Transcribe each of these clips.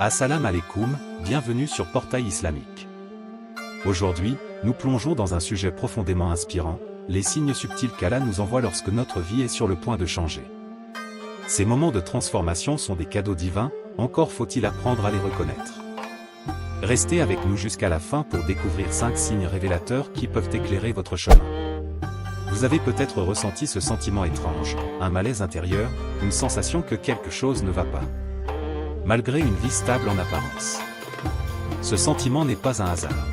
Assalamu alaikum, bienvenue sur Portail Islamique. Aujourd'hui, nous plongeons dans un sujet profondément inspirant, les signes subtils qu'Allah nous envoie lorsque notre vie est sur le point de changer. Ces moments de transformation sont des cadeaux divins, encore faut-il apprendre à les reconnaître. Restez avec nous jusqu'à la fin pour découvrir 5 signes révélateurs qui peuvent éclairer votre chemin. Vous avez peut-être ressenti ce sentiment étrange, un malaise intérieur, une sensation que quelque chose ne va pas. Malgré une vie stable en apparence. Ce sentiment n'est pas un hasard.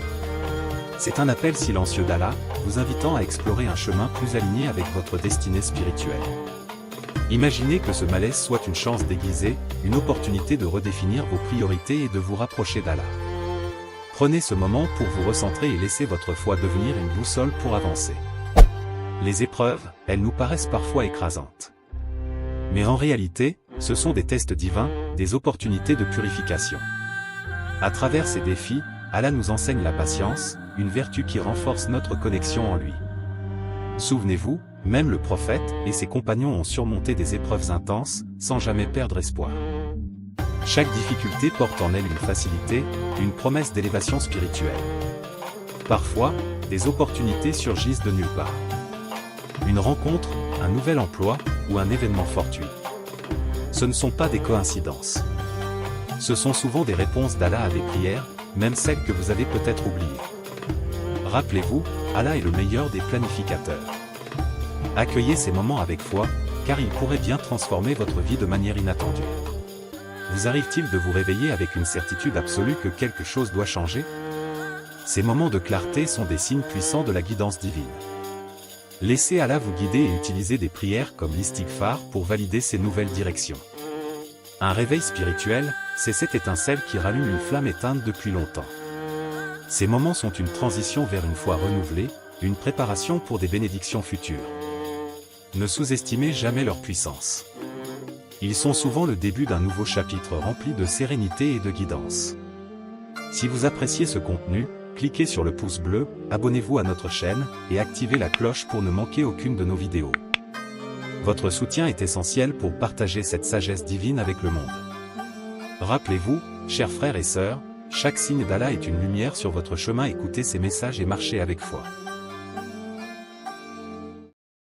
C'est un appel silencieux d'Allah, vous invitant à explorer un chemin plus aligné avec votre destinée spirituelle. Imaginez que ce malaise soit une chance déguisée, une opportunité de redéfinir vos priorités et de vous rapprocher d'Allah. Prenez ce moment pour vous recentrer et laissez votre foi devenir une boussole pour avancer. Les épreuves, elles nous paraissent parfois écrasantes. Mais en réalité, ce sont des tests divins, des opportunités de purification. À travers ces défis, Allah nous enseigne la patience, une vertu qui renforce notre connexion en lui. Souvenez-vous, même le prophète et ses compagnons ont surmonté des épreuves intenses, sans jamais perdre espoir. Chaque difficulté porte en elle une facilité, une promesse d'élévation spirituelle. Parfois, des opportunités surgissent de nulle part. Une rencontre, un nouvel emploi, ou un événement fortuit. Ce ne sont pas des coïncidences. Ce sont souvent des réponses d'Allah à des prières, même celles que vous avez peut-être oubliées. Rappelez-vous, Allah est le meilleur des planificateurs. Accueillez ces moments avec foi, car ils pourraient bien transformer votre vie de manière inattendue. Vous arrive-t-il de vous réveiller avec une certitude absolue que quelque chose doit changer? Ces moments de clarté sont des signes puissants de la guidance divine. Laissez Allah vous guider et utilisez des prières comme l'istighfar pour valider ces nouvelles directions. Un réveil spirituel, c'est cette étincelle qui rallume une flamme éteinte depuis longtemps. Ces moments sont une transition vers une foi renouvelée, une préparation pour des bénédictions futures. Ne sous-estimez jamais leur puissance. Ils sont souvent le début d'un nouveau chapitre rempli de sérénité et de guidance. Si vous appréciez ce contenu, cliquez sur le pouce bleu, abonnez-vous à notre chaîne, et activez la cloche pour ne manquer aucune de nos vidéos. Votre soutien est essentiel pour partager cette sagesse divine avec le monde. Rappelez-vous, chers frères et sœurs, chaque signe d'Allah est une lumière sur votre chemin, écoutez ces messages et marchez avec foi.